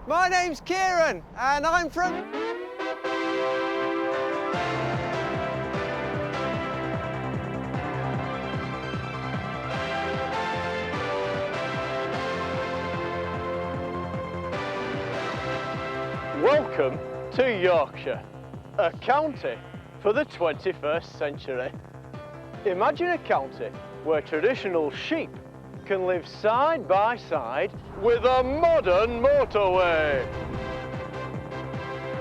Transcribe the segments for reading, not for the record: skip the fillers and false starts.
My name's Kieran, and I'm from... Welcome to Yorkshire, a county for the 21st century. Imagine a county where traditional sheep can live side by side with a modern motorway.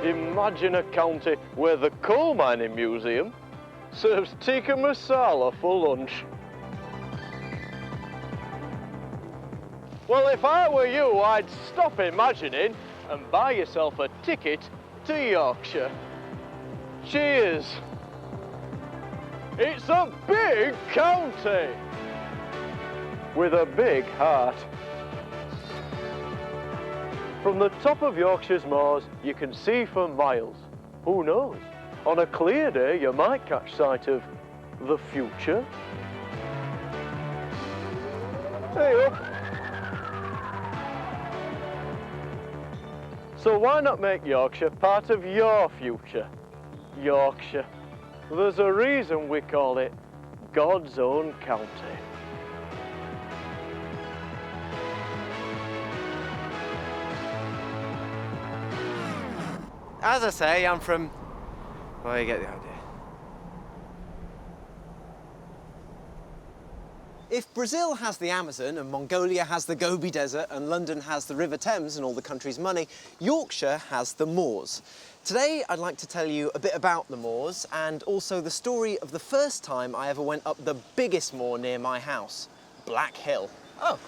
Imagine a county where the coal mining museum serves tikka masala for lunch. Well, if I were you, I'd stop imagining and buy yourself a ticket to Yorkshire. Cheers! It's a big county with a big heart. From the top of Yorkshire's moors, you can see for miles. Who knows? On a clear day, you might catch sight of the future. Hey up! So why not make Yorkshire part of your future? Yorkshire. There's a reason we call it God's own county. As I say, I'm from... Well, you get the idea. If Brazil has the Amazon and Mongolia has the Gobi Desert and London has the River Thames and all the country's money, Yorkshire has the moors. Today, I'd like to tell you a bit about the moors and also the story of the first time I ever went up the biggest moor near my house, Black Hill. Oh,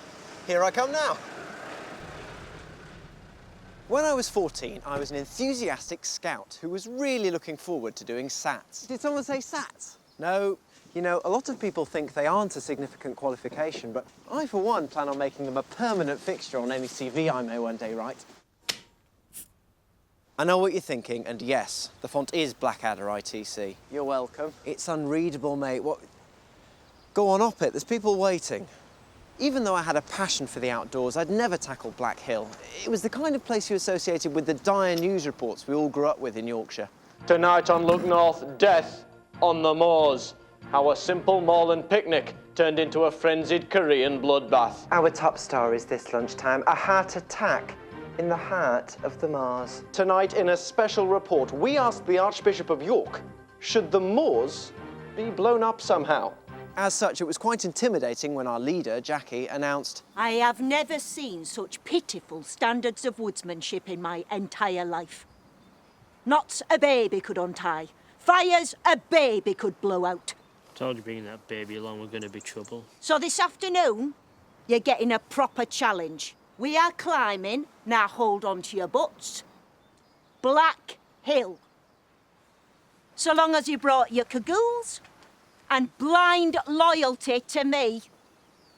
here I come now. When I was 14, I was an enthusiastic scout who was really looking forward to doing SATs. Did someone say SATs? No. You know, a lot of people think they aren't a significant qualification, but I, for one, plan on making them a permanent fixture on any CV I may one day write. I know what you're thinking, and yes, the font is Blackadder ITC. You're welcome. It's unreadable, mate. What? Go on, op it. There's people waiting. Even though I had a passion for the outdoors, I'd never tackled Black Hill. It was the kind of place you associated with the dire news reports we all grew up with in Yorkshire. Tonight on Look North, death on the moors. How a simple moorland picnic turned into a frenzied Korean bloodbath. Our top star is this lunchtime, a heart attack in the heart of the Mars. Tonight, in a special report, we asked the Archbishop of York, should the moors be blown up somehow? As such, it was quite intimidating when our leader, Jackie, announced, I have never seen such pitiful standards of woodsmanship in my entire life. Knots a baby could untie, fires a baby could blow out. Told you bringing that baby along we're going to be trouble. So this afternoon, you're getting a proper challenge. We are climbing, now hold on to your butts, Black Hill. So long as you brought your cagoules and blind loyalty to me,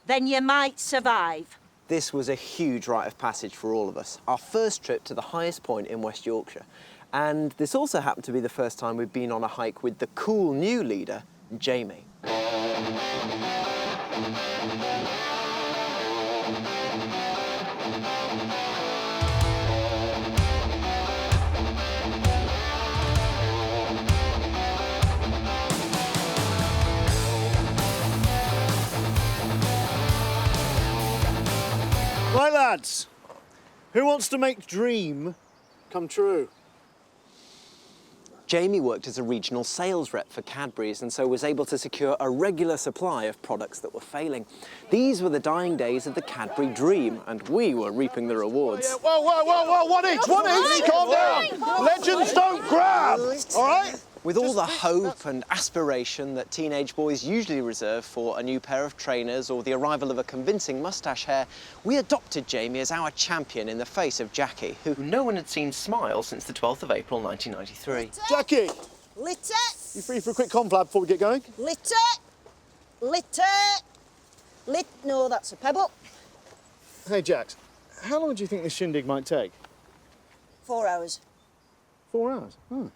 then you might survive. this was a huge rite of passage for all of us. Our first trip to the highest point in West Yorkshire. And this also happened to be the first time we'd been on a hike with the cool new leader, Jamie. Right, lads, who wants to make dream come true? Jamie worked as a regional sales rep for Cadbury's and so was able to secure a regular supply of products that were failing. These were the dying days of the Cadbury dream, and we were reaping the rewards. Yeah, whoa, one each, calm down. Legends don't grab, all right? With all the hope and aspiration that teenage boys usually reserve for a new pair of trainers or the arrival of a convincing moustache hair, we adopted Jamie as our champion in the face of Jackie, who no one had seen smile since the 12th of April 1993. Jackie! Litter! You free for a quick conflab before we get going? Litter! No, that's a pebble. Hey, Jax, how long do you think this shindig might take? 4 hours. 4 hours? Oh,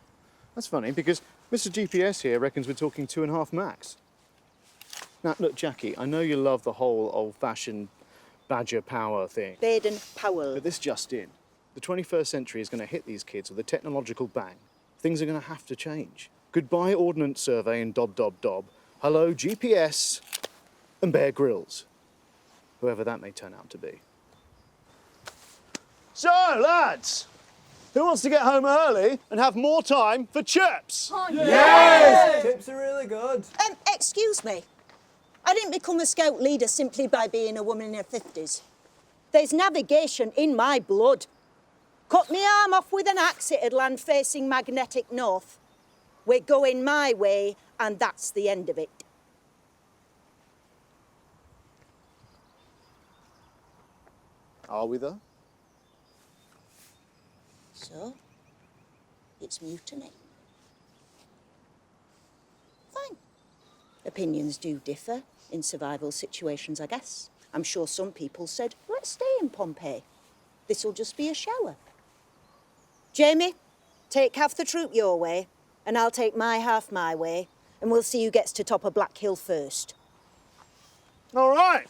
that's funny, because Mr. GPS here reckons we're talking 2.5 max. Now, look, Jackie, I know you love the whole old-fashioned Badger Power thing. Baden Powell. But this just in. The 21st century is going to hit these kids with a technological bang. Things are going to have to change. Goodbye Ordnance Survey and dob. Hello GPS and Bear Grylls. Whoever that may turn out to be. So, lads, who wants to get home early and have more time for chips? Yes! Chips are really good. Excuse me. I didn't become a scout leader simply by being a woman in her 50s. There's navigation in my blood. Cut me arm off with an axe, it'd land facing magnetic north. We're going my way, and that's the end of it. Are we though? So, it's mutiny. Fine. Opinions do differ in survival situations, I guess. I'm sure some people said, let's stay in Pompeii. This'll just be a shower. Jamie, take half the troop your way, and I'll take my half my way, and we'll see who gets to top of Black Hill first. All right,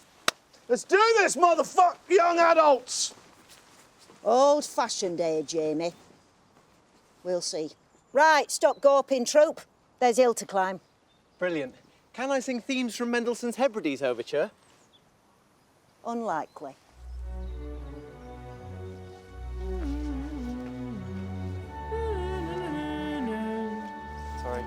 let's do this, young adults. Old-fashioned, eh, Jamie? We'll see. Right, stop gawping, troop. There's hill to climb. Brilliant. Can I sing themes from Mendelssohn's Hebrides Overture? Unlikely. Sorry.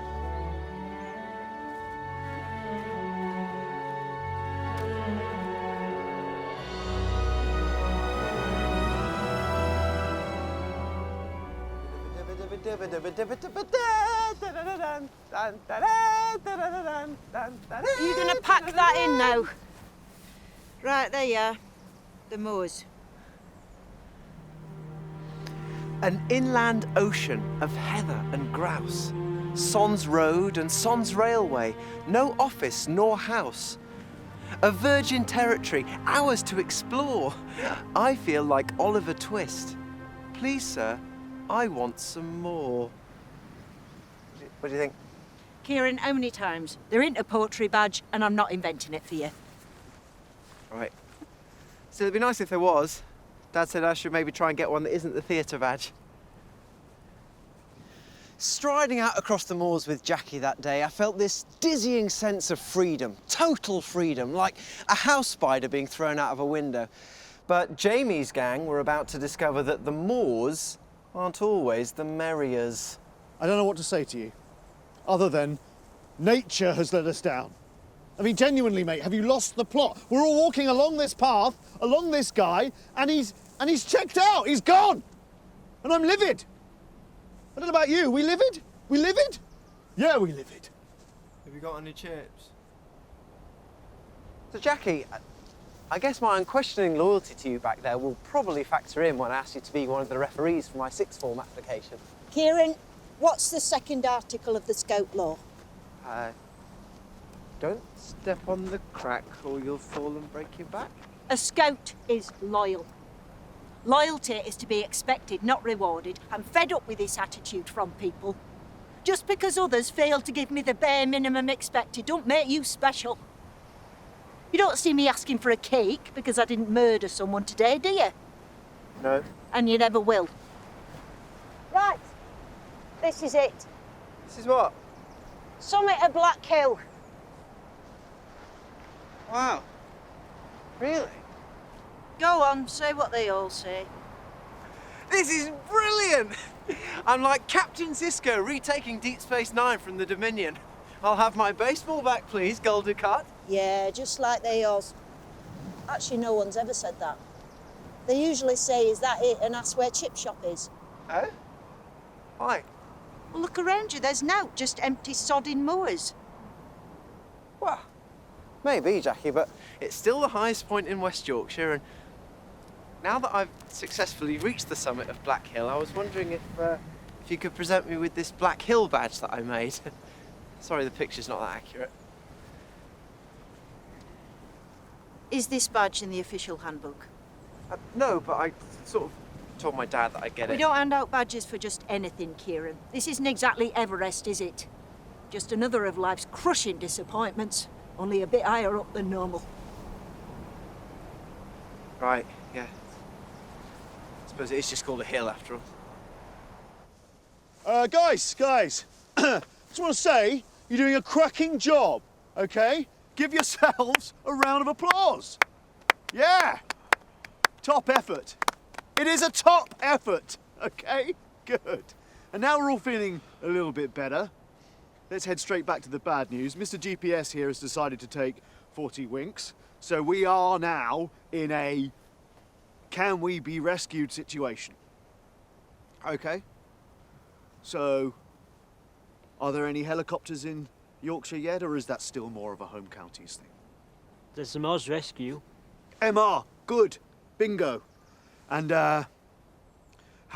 You're gonna pack that in now. Right, there you are. The moors. An inland ocean of heather and grouse. Sons Road and Sons Railway. No office nor house. A virgin territory, ours to explore. I feel like Oliver Twist. Please, sir, I want some more. What do you think? Kieran, how many times? There ain't a poetry badge, and I'm not inventing it for you. Right. So it'd be nice if there was. Dad said I should maybe try and get one that isn't the theatre badge. Striding out across the moors with Jackie that day, I felt this dizzying sense of freedom, total freedom, like a house spider being thrown out of a window. But Jamie's gang were about to discover that the moors aren't always the merriers. I don't know what to say to you, other than nature has let us down. I mean, genuinely, mate, have you lost the plot? We're all walking along this path, along this guy, and he's checked out, he's gone. And I'm livid. I don't know about you, we livid? We livid? Yeah, we livid. Have you got any chips? So, Jackie, I guess my unquestioning loyalty to you back there will probably factor in when I ask you to be one of the referees for my sixth form application. Kieran, what's the second article of the Scout Law? Don't step on the crack or you'll fall and break your back. A scout is loyal. Loyalty is to be expected, not rewarded. I'm fed up with this attitude from people. Just because others fail to give me the bare minimum expected don't make you special. You don't see me asking for a cake because I didn't murder someone today, do you? No. And you never will. Right, this is it. This is what? Summit of Black Hill. Wow. Really? Go on, say what they all say. This is brilliant! I'm like Captain Sisko retaking Deep Space Nine from the Dominion. I'll have my baseball back, please, Gul Dukat. Yeah, just like they yours. Actually, no one's ever said that. They usually say, is that it, and ask where Chip Shop is. Oh? Why? Well, look around you, there's nought, just empty sodding moors. Well, maybe, Jackie, but it's still the highest point in West Yorkshire, and now that I've successfully reached the summit of Black Hill, I was wondering if you could present me with this Black Hill badge that I made. Sorry, the picture's not that accurate. Is this badge in the official handbook? No, but I sort of told my dad that I'd get We it. don't hand out badges for just anything, Kieran. This isn't exactly Everest, is it? Just another of life's crushing disappointments, only a bit higher up than normal. Right, yeah. I suppose it is just called a hill after all. Guys, just want to say you're doing a cracking job, okay? Give yourselves a round of applause. Yeah, top effort. It is a top effort, okay? Good. And now we're all feeling a little bit better. Let's head straight back to the bad news. Mr. GPS here has decided to take 40 winks, so we are now in a can we be rescued situation. Okay? So, are there any helicopters in Yorkshire yet, or is that still more of a home counties thing? There's the Moors Rescue. MR, good, bingo. And how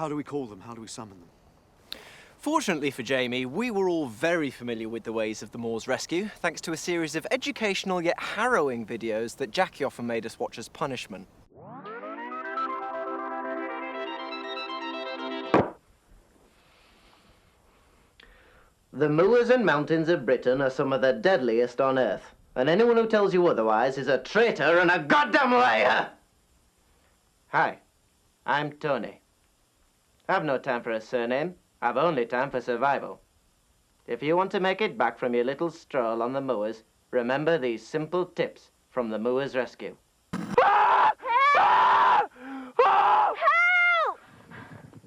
do we call them? How do we summon them? Fortunately for Jamie, we were all very familiar with the ways of the Moors Rescue, thanks to a series of educational yet harrowing videos that Jackie often made us watch as punishment. The moors and mountains of Britain are some of the deadliest on earth, and anyone who tells you otherwise is a traitor and a goddamn liar! Hi, I'm Tony. I've no time for a surname. I've only time for survival. If you want to make it back from your little stroll on the moors, remember these simple tips from the Moors Rescue. Help!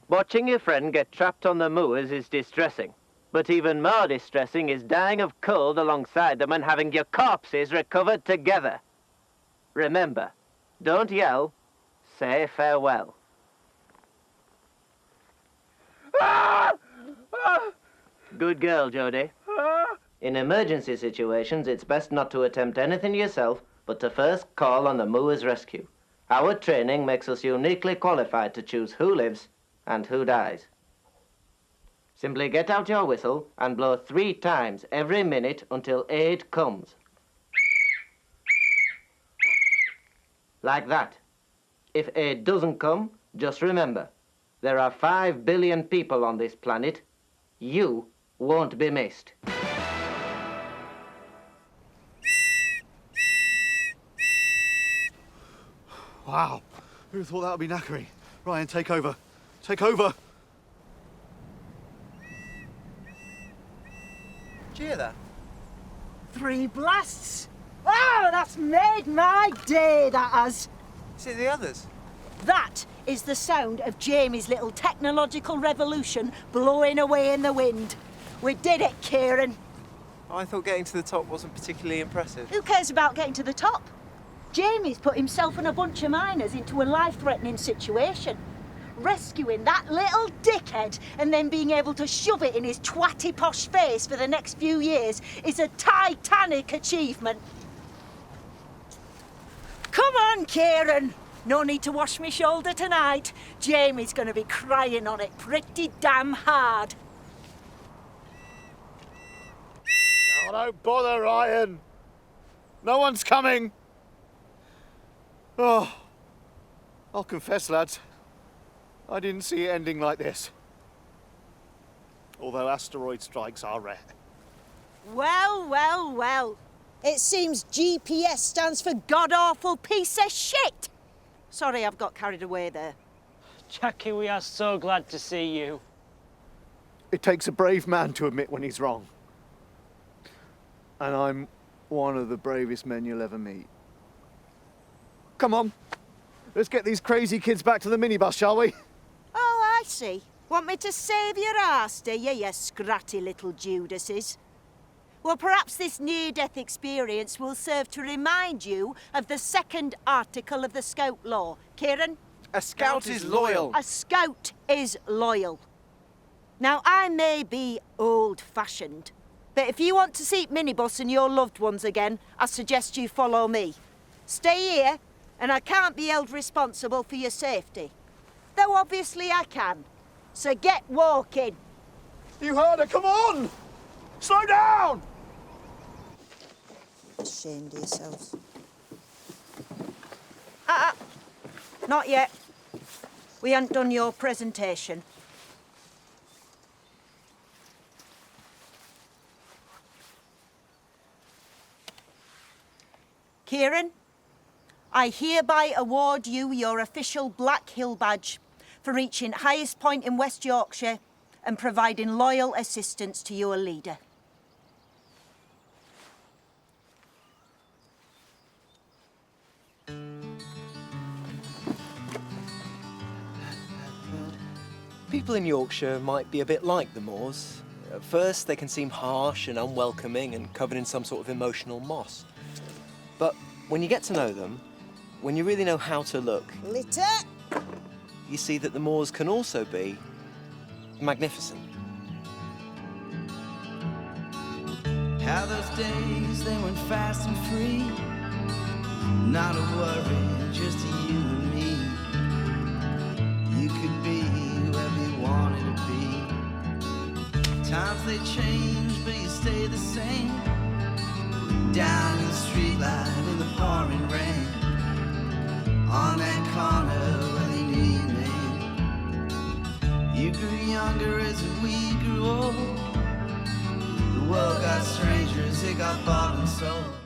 Watching your friend get trapped on the moors is distressing. But even more distressing is dying of cold alongside them and having your corpses recovered together. Remember, don't yell, say farewell. Good girl, Jodie. In emergency situations, it's best not to attempt anything yourself, but to first call on the Moors Rescue. Our training makes us uniquely qualified to choose who lives and who dies. Simply get out your whistle and blow 3 times every minute until aid comes. Like that. If aid doesn't come, just remember, there are 5 billion people on this planet. You won't be missed. Wow, who thought that would be knackering? Ryan, take over. Take over. Did you hear that? 3 blasts. Oh, that's made my day, that has. See the others? That is the sound of Jamie's little technological revolution blowing away in the wind. We did it, Kieran. Oh, I thought getting to the top wasn't particularly impressive. Who cares about getting to the top? Jamie's put himself and a bunch of miners into a life-threatening situation. Rescuing that little dickhead and then being able to shove it in his twatty posh face for the next few years is a titanic achievement. Come on, Kieran. No need to wash me shoulder tonight. Jamie's going to be crying on it pretty damn hard. Oh, don't bother, Ryan. No one's coming. Oh, I'll confess, lads, I didn't see it ending like this. Although asteroid strikes are rare. Well, well, well. It seems GPS stands for god-awful piece of shit. Sorry, I've got carried away there. Jackie, we are so glad to see you. It takes a brave man to admit when he's wrong. And I'm one of the bravest men you'll ever meet. Come on, let's get these crazy kids back to the minibus, shall we? Oh, I see. Want me to save your arse, do you, you scratty little Judases? Well, perhaps this near-death experience will serve to remind you of the 2nd article of the Scout Law. Kieran? A scout is loyal. A scout is loyal. Now, I may be old-fashioned, but if you want to see minibus and your loved ones again, I suggest you follow me. Stay here, and I can't be held responsible for your safety. Though obviously I can. So get walking. You heard her, come on! Slow down! Ashamed of yourselves. Not yet. We haven't done your presentation. Kieran, I hereby award you your official Black Hill badge for for reaching highest point in West Yorkshire and providing loyal assistance to your leader. People in Yorkshire might be a bit like the Moors. At first, they can seem harsh and unwelcoming and covered in some sort of emotional moss. But when you get to know them, when you really know how to look, Litter! you see that the Moors can also be magnificent. How those days they went fast and free. Not a worry, just you and me. You could be whoever you wanted to be. Times they change, but you stay the same. Down in the streetlight in the pouring rain. On that corner where they knew your name. You grew younger as we grew old. The world got stranger as it got bought and sold.